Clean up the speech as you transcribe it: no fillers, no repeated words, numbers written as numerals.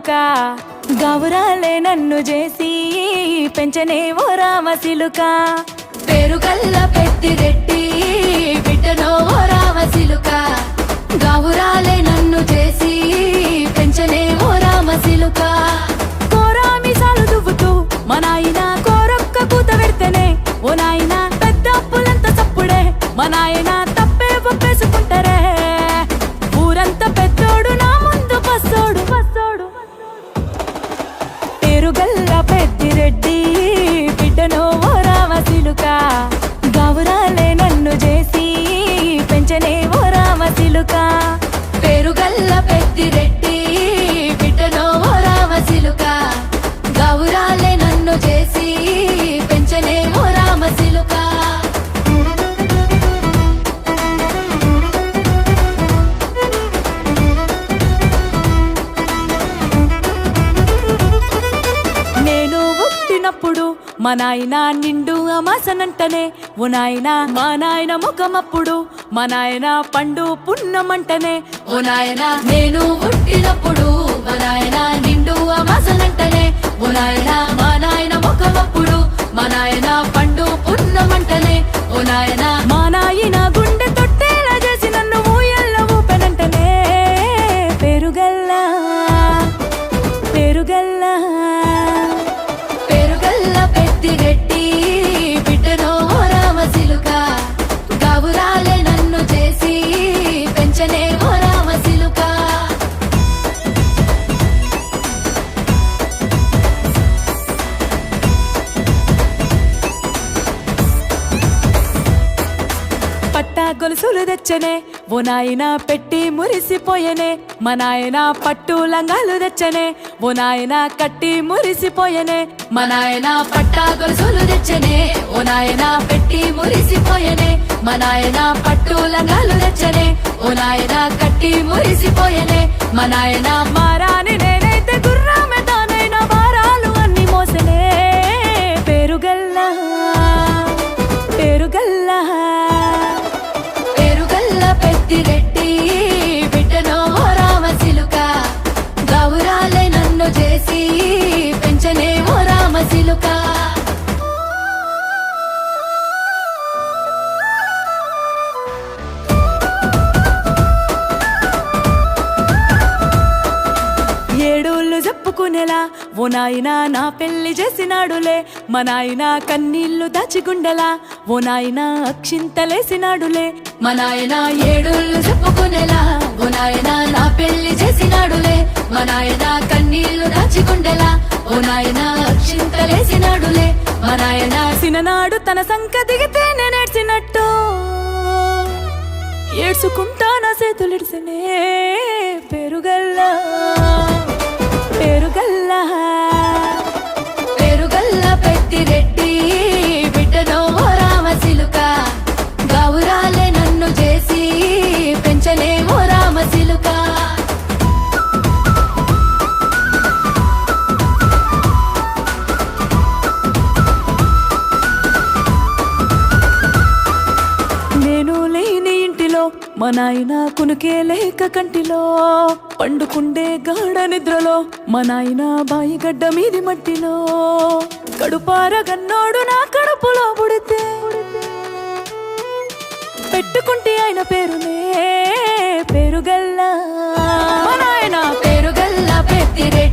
సిలుక గౌరాలే నన్ను చేసి పెంచనే ఓ రామ సిలుక పేరుగల్ల పెద్దిరెడ్డి బిడ్డనో ఓ రామ సిలుక గౌరాలే నన్ను చేసి పెంచనే ఓ రామ సిలుక కోరామిసాలు దువ్వుతూ మా నాయన కోరొక్క కూత పెడితేనే ఓ నాయన పెద్ద అప్పులంత చప్పుడే మా నాయన తప్పే ఒప్పేసుకుంటారే ఊరంతా పెద్దోడు నా ముందు పస్సోడు పస్సోడు పేరుగల్ల పెద్దిరెడ్డి బిడ్డనో ఓ రామ సిలుక గౌరాలే నన్ను చేసి పెంచనే ఓ రామ సిలుక పేరుగల్ల పెద్దిరెడ్డి బిడ్డనో ఓ రామ సిలుక గౌరాలే నన్ను చేసి పెంచనే ఓ రామ సిలుక నేను పుట్టినప్పుడు మా నాయన నిండు అమాసనంటనే ఓ నాయన మా నాయన ముఖమప్పుడు మా నాయన పండు పున్నమంటనే ఓ నాయనా నేను పుట్టినప్పుడు మా నాయన నిండు అమాసనంటనే ఓ నాయనా మా నాయన ముఖమప్పుడు మా నాయన పండు పున్నమంటనే ఓ నాయనా మా నాయన గుండె తొట్టేలా చేసి నన్ను ఊయల్ల ఊపెనంటనే పెరుగల్లా పెరుగల్లా పేరుగల్ల పెద్దిరెడ్డి బిడ్డనో ఓ రామ సిలుక గౌరాలే నన్ను చేసి పెంచనే ఓ రామ సిలుక పట్టా గొలుసులు తెచ్చనే ఓ నాయన పెట్టి మురిసిపోయనే మా నాయన పట్టు లంగాలు తెచ్చనే ఓ నాయన కట్టి మురిసిపోయనే మా నాయన పట్టా గొలుసులు తెచ్చనే ఓ నాయన పెట్టి మురిసిపోయనే మా నాయన పట్టు లంగాలు తెచ్చనే ఓ నాయన కట్టి మురిసిపోయనే మా నాయన మారాని నేనైతే గుర్రామె తానైన భారాలు అన్ని మోసనే పెరుగల్లా పెరుగల్లా పేరుగల్ల పెద్దిరెడ్డి బిడ్డనో ఓ రామ సిలుక గౌరాలే నన్ను చేసి పెంచనే ఓ రామ సిలుక ఏడోళ్ళు చెప్పుకునేలా ఓ నాయన నా పెళ్లి చేసినాడులే మా నాయన కన్నీళ్లు దాచిగుండెలా ఓ నాయన అక్షింతలేసినాడులే మా నాయన ఏడుళ్ళు చెప్పుకునేలా ఓ నాయన నా పెళ్లి చేసినాడులే మా నాయన కన్నీళ్లు దాచికుండెలా ఓ నాయన అక్షింతలేసినాడులే మా నాయన సిననాడు తన సంక దిగితే నేనేడ్చినట్టు ఏడ్చుకుంటా నా చేతులిడిసనే పెరుగల్లా పెరుగల్లా పేరుగల్ల పెద్దిరెడ్డి బిడ్డనో ఓ రామ సిలుక గౌరాలే నన్ను చేసి పెంచనే ఓ రామ సిలుక నేను లేని ఇంటిలో మా నాయన కునుకే లేక కంటిలో పండుకుండే గాఢ నిద్రలో మా నాయన బాయి గడ్డ మీది మట్టిలో కడుపార గన్నోడు నా కడుపులో పుడితే పెట్టుకుంటే ఆయన పేరునే పెరుగల్లా మా నాయన పేరుగల్ల పెద్దిరెడ్డి